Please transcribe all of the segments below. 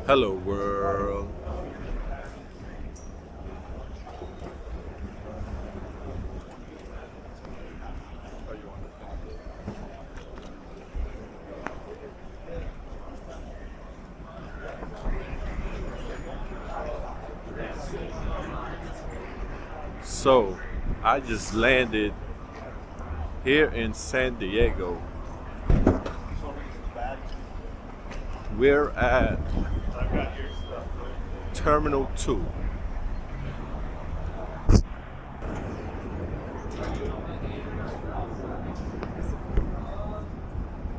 Hello world. So I just landed here in San Diego. We're at Terminal 2.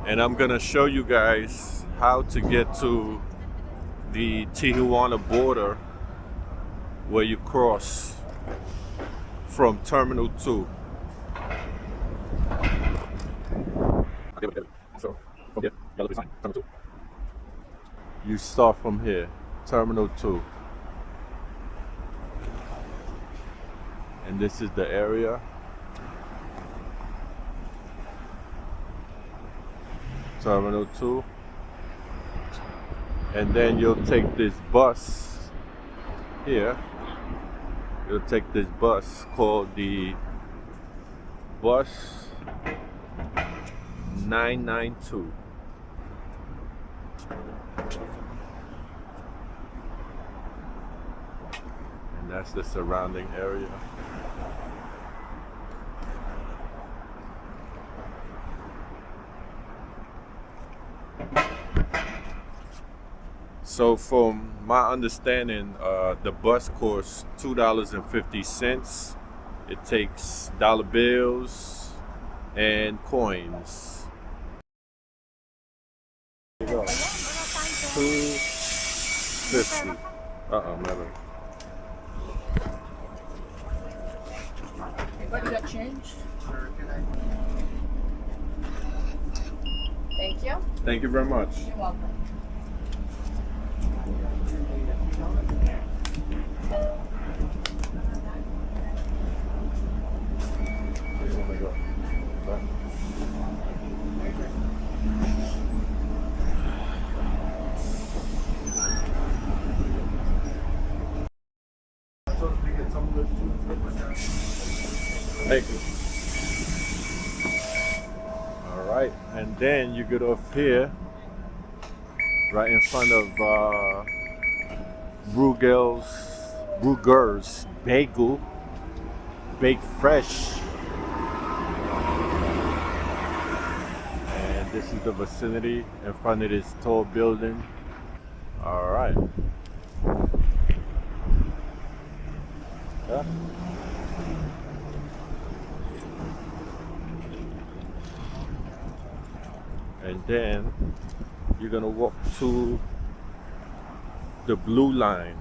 And I'm gonna show you guys how to get to the Tijuana border where you cross from Terminal 2. So from here, Terminal 2. You start from here, Terminal 2. And this is the area. Terminal 2. And then you'll take this bus here. You'll take this bus called the Bus 992. And that's the surrounding area. So from my understanding, the bus costs $2.50. It takes dollar bills and coins. There you go. $2.50. Never. Everybody got change? Thank you. Thank you very much. You're welcome. Thank you. All right, and then you get off here, right in front of Bruegger's Bagel, baked fresh. And this is the vicinity in front of this tall building. All right. Yeah. And then you're gonna walk to the blue line.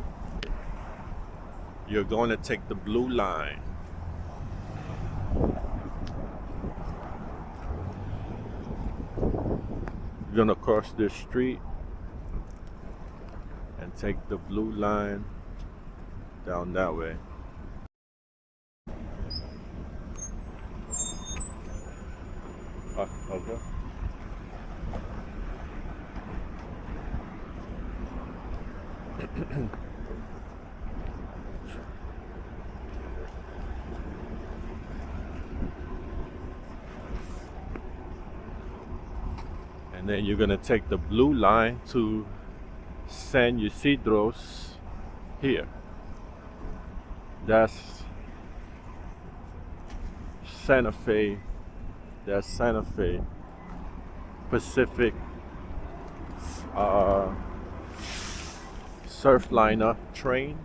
You're going to take the blue line. You're gonna cross this street and take the blue line down that way. Okay. And then you're gonna take the blue line to San Ysidro's here. That's Santa Fe. That's Santa Fe Pacific Surfliner train.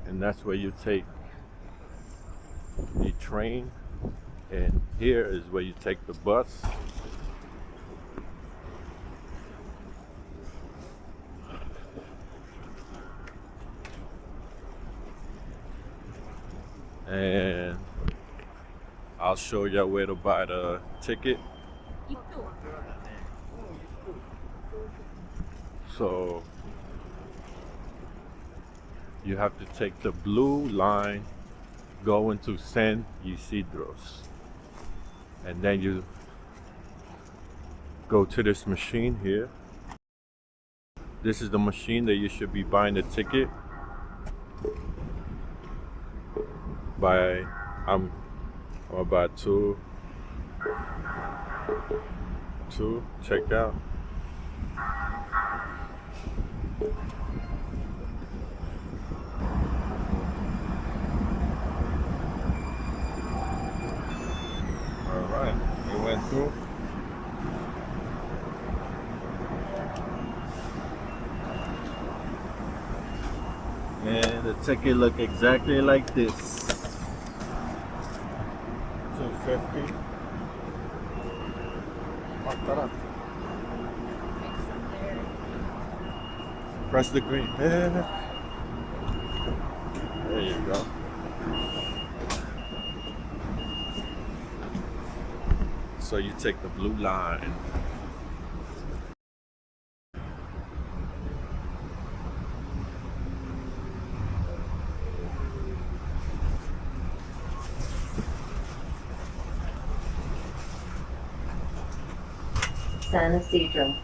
And that's where you take the train. And here is where you take the bus. And I'll show you where to buy the ticket. So you have to take the blue line going to San Ysidro's. And then you go to this machine here. This is the machine that you should be buying the ticket by. I'm about two. Check out. All right, we went through. And the ticket look exactly like this. 250. Press the green. There you go. So you take the blue line. San Isidro.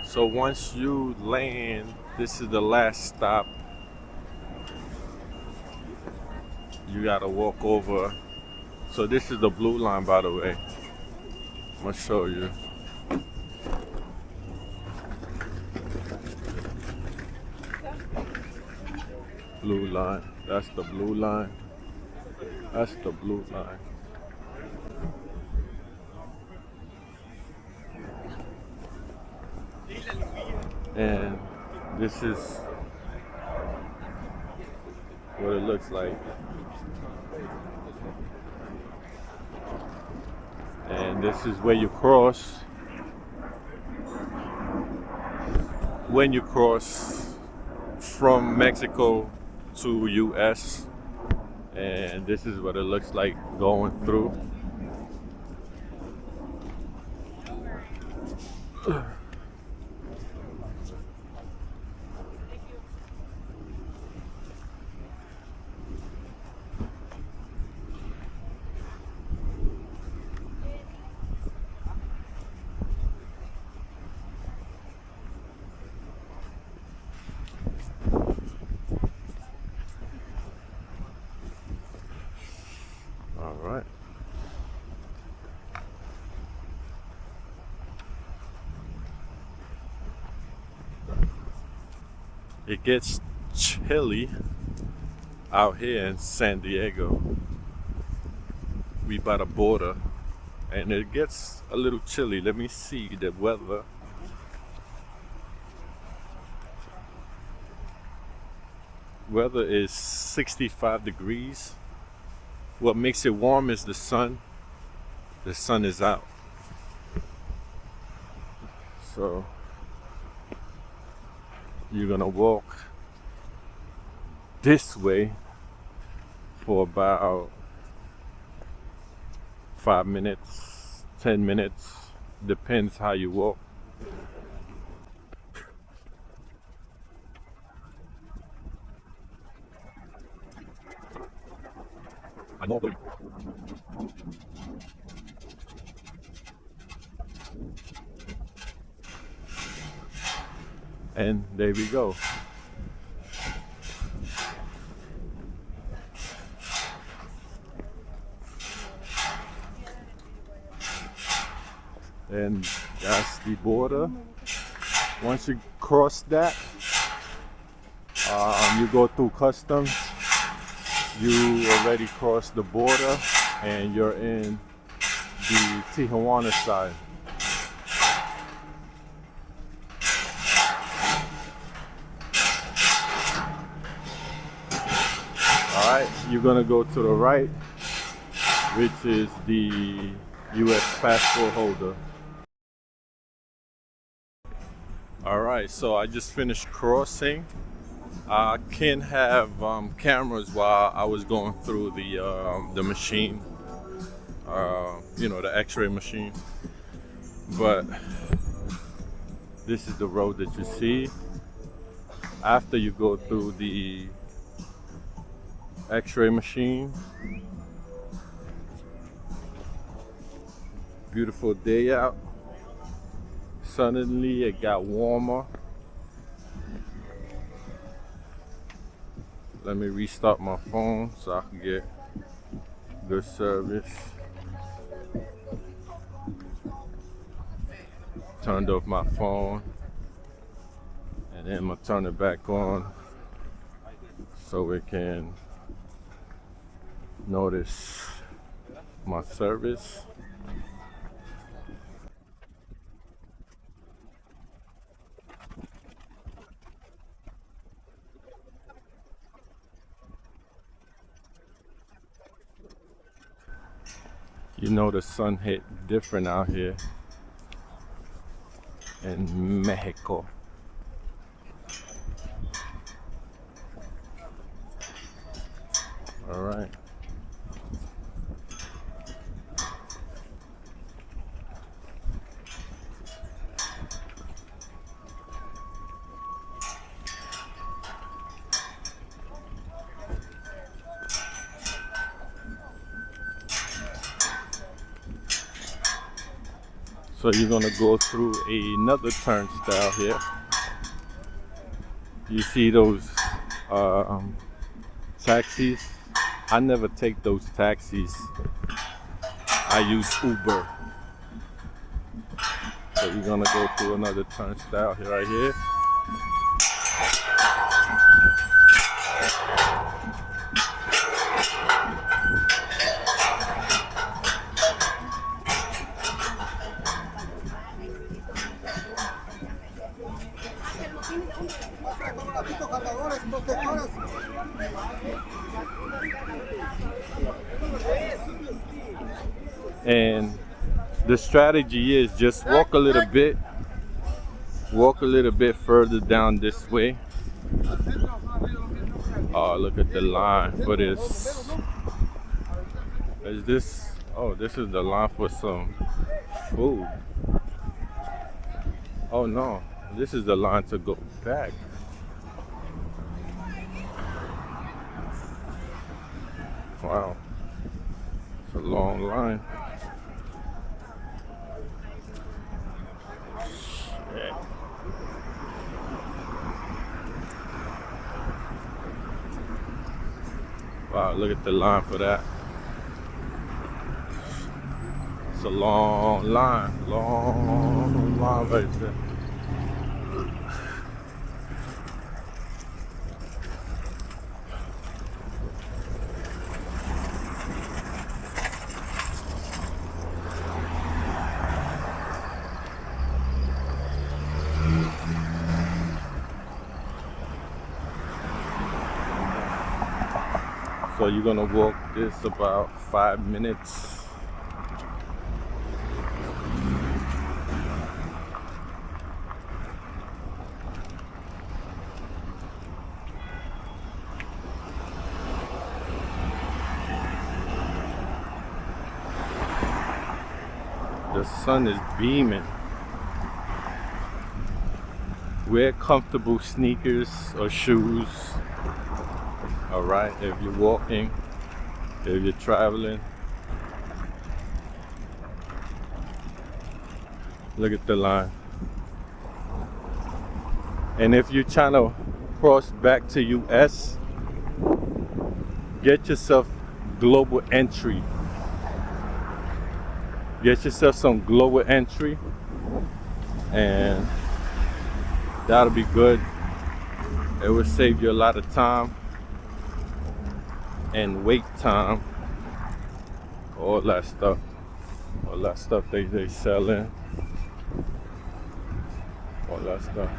So once you land, this is the last stop. You gotta walk over. So this is the blue line, by the way. I'm gonna show you. Blue line. That's the blue line. That's the blue line. And this is what it looks like. And this is where you cross. When you cross from Mexico to US. And this is what it looks like going through. All right. It gets chilly out here in San Diego. We by the border, and it gets a little chilly. Let me see the weather. Weather is 65 degrees. What makes it warm is the sun. The sun is out. So you're gonna walk this way for about 5 minutes, 10 minutes, depends how you walk. I know. And there we go. And that's the border. Once you cross that, you go through customs. You already crossed the border and you're in the Tijuana side. Alright, you're gonna go to the right, which is the US passport holder. Alright, so I just finished crossing I can't have cameras while I was going through the machine, the X-ray machine. But this is the road that you see after you go through the X-ray machine. Beautiful day out. Suddenly it got warmer. Let me restart my phone so I can get good service. Turned off my phone and then I'm gonna turn it back on so we can notice my service. You know the sun hit different out here in Mexico. All right. So you're gonna go through another turnstile here. You see those taxis? I never take those taxis. I use Uber. So you're gonna go through another turnstile here, right here. And the strategy is just walk a little bit further down this way. Oh, look at the line for this. Is this? Oh, this is the line for some food. Oh no, this is the line to go back. Wow, it's a long line. Shit. Wow, look at the line for that. It's a long line right there. So you're gonna walk this about 5 minutes. The sun is beaming. Wear comfortable sneakers or shoes. All right, if you're walking, if you're traveling. Look at the line. And if you're trying to cross back to US, get yourself global entry. Get yourself some global entry and that'll be good. It will save you a lot of time and wait time. All that stuff they selling. All that stuff.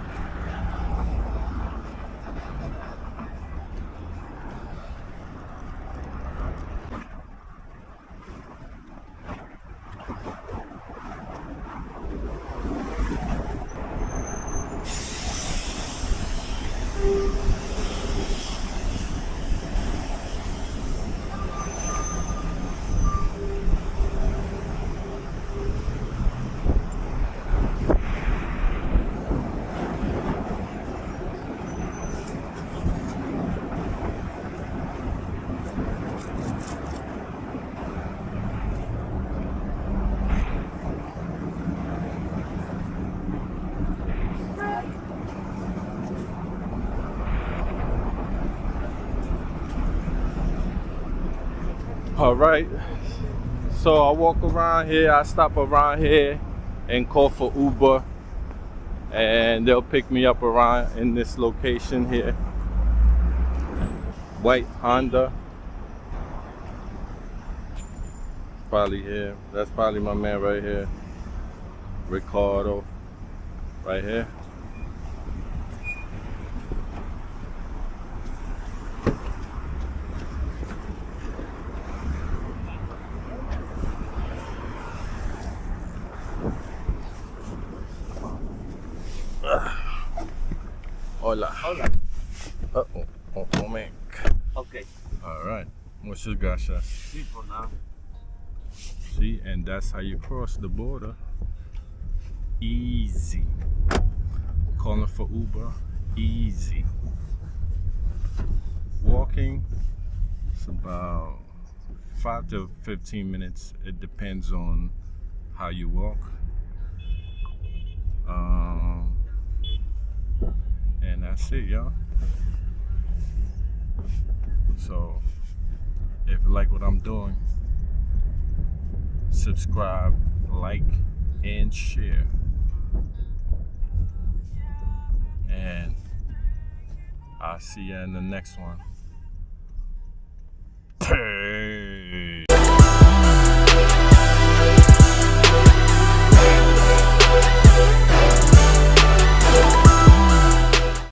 All right. So I walk around here, I stop around here and call for Uber, and they'll pick me up around in this location here. White Honda. Probably here. That's probably my man right here. Ricardo. Right here. Hola. Hola. Oh, moment. Okay. All right. Muchas gracias. Sí, por nada. See, and that's how you cross the border. Easy. Calling for Uber. Easy. Walking. It's about 5 to 15 minutes. It depends on how you walk. And that's it, y'all. So, if you like what I'm doing, subscribe, like, and share. And I'll see you in the next one.